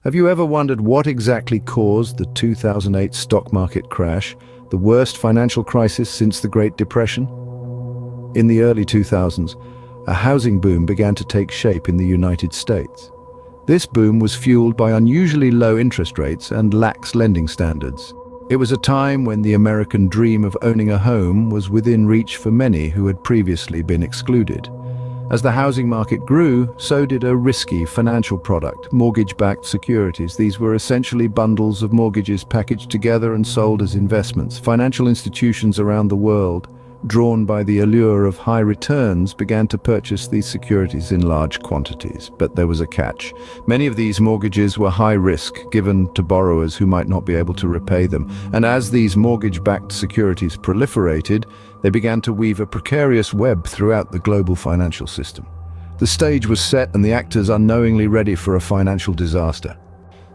Have you ever wondered what exactly caused the 2008 stock market crash, the worst financial crisis since the Great Depression? In the early 2000s, a housing boom began to take shape in the United States. This boom was fueled by unusually low interest rates and lax lending standards. It was a time when the American dream of owning a home was within reach for many who had previously been excluded. As the housing market grew, so did a risky financial product, mortgage-backed securities. These were essentially bundles of mortgages packaged together and sold as investments. Financial institutions around the world, drawn by the allure of high returns, began to purchase these securities in large quantities. But there was a catch. Many of these mortgages were high risk, given to borrowers who might not be able to repay them. And as these mortgage-backed securities proliferated, they began to weave a precarious web throughout the global financial system. The stage was set and the actors unknowingly ready for a financial disaster.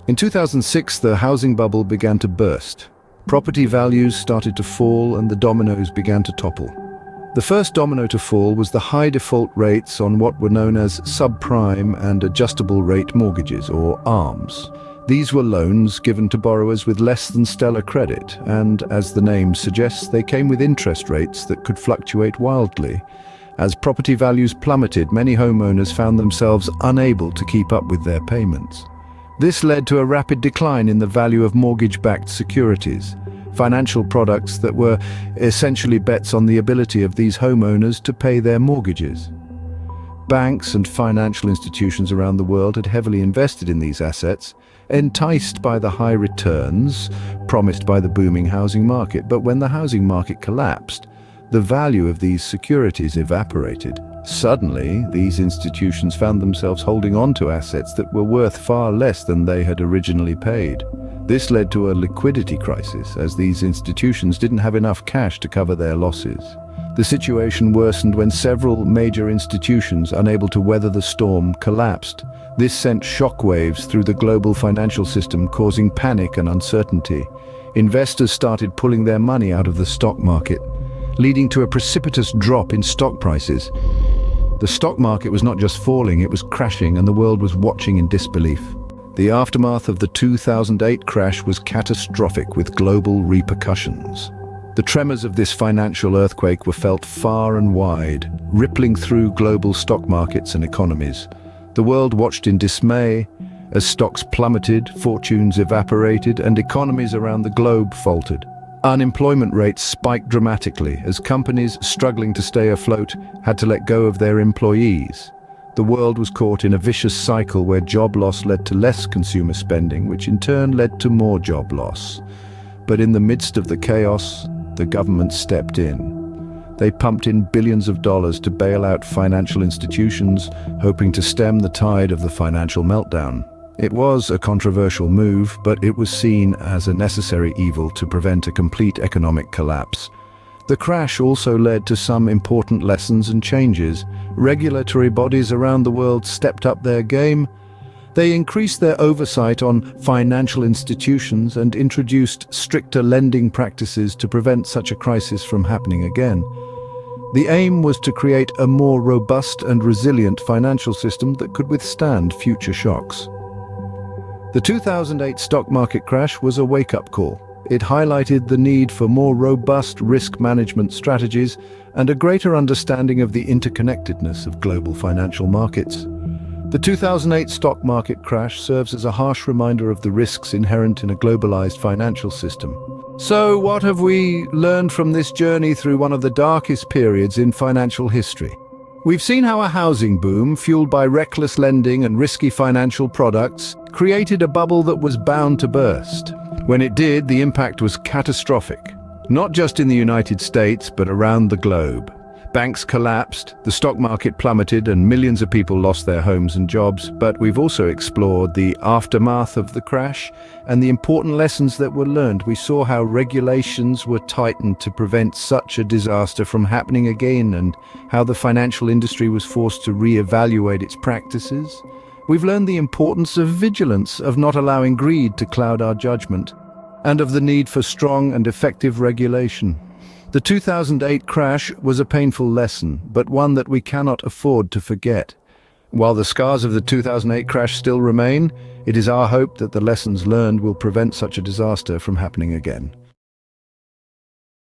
In 2006, the housing bubble began to burst. Property values started to fall and the dominoes began to topple. The first domino to fall was the high default rates on what were known as subprime and adjustable rate mortgages, or ARMs. These were loans given to borrowers with less than stellar credit, and as the name suggests, they came with interest rates that could fluctuate wildly. As property values plummeted, many homeowners found themselves unable to keep up with their payments. This led to a rapid decline in the value of mortgage-backed securities, financial products that were essentially bets on the ability of these homeowners to pay their mortgages. Banks and financial institutions around the world had heavily invested in these assets, enticed by the high returns promised by the booming housing market. But when the housing market collapsed, the value of these securities evaporated. Suddenly, these institutions found themselves holding on to assets that were worth far less than they had originally paid. This led to a liquidity crisis, as these institutions didn't have enough cash to cover their losses. The situation worsened when several major institutions, unable to weather the storm, collapsed. This sent shockwaves through the global financial system, causing panic and uncertainty. Investors started pulling their money out of the stock market, leading to a precipitous drop in stock prices. The stock market was not just falling, it was crashing, and the world was watching in disbelief. The aftermath of the 2008 crash was catastrophic, with global repercussions. The tremors of this financial earthquake were felt far and wide, rippling through global stock markets and economies. The world watched in dismay as stocks plummeted, fortunes evaporated, and economies around the globe faltered. Unemployment rates spiked dramatically as companies struggling to stay afloat had to let go of their employees. The world was caught in a vicious cycle where job loss led to less consumer spending, which in turn led to more job loss. But in the midst of the chaos, the government stepped in. They pumped in billions of dollars to bail out financial institutions, hoping to stem the tide of the financial meltdown. It was a controversial move, but it was seen as a necessary evil to prevent a complete economic collapse. The crash also led to some important lessons and changes. Regulatory bodies around the world stepped up their game. They increased their oversight on financial institutions and introduced stricter lending practices to prevent such a crisis from happening again. The aim was to create a more robust and resilient financial system that could withstand future shocks. The 2008 stock market crash was a wake-up call. It highlighted the need for more robust risk management strategies and a greater understanding of the interconnectedness of global financial markets. The 2008 stock market crash serves as a harsh reminder of the risks inherent in a globalized financial system. So, what have we learned from this journey through one of the darkest periods in financial history? We've seen how a housing boom, fueled by reckless lending and risky financial products, created a bubble that was bound to burst. When it did, the impact was catastrophic, not just in the United States, but around the globe. Banks collapsed, the stock market plummeted, and millions of people lost their homes and jobs. But we've also explored the aftermath of the crash and the important lessons that were learned. We saw how regulations were tightened to prevent such a disaster from happening again, and how the financial industry was forced to re-evaluate its practices. We've learned the importance of vigilance, of not allowing greed to cloud our judgment, and of the need for strong and effective regulation. The 2008 crash was a painful lesson, but one that we cannot afford to forget. While the scars of the 2008 crash still remain, it is our hope that the lessons learned will prevent such a disaster from happening again.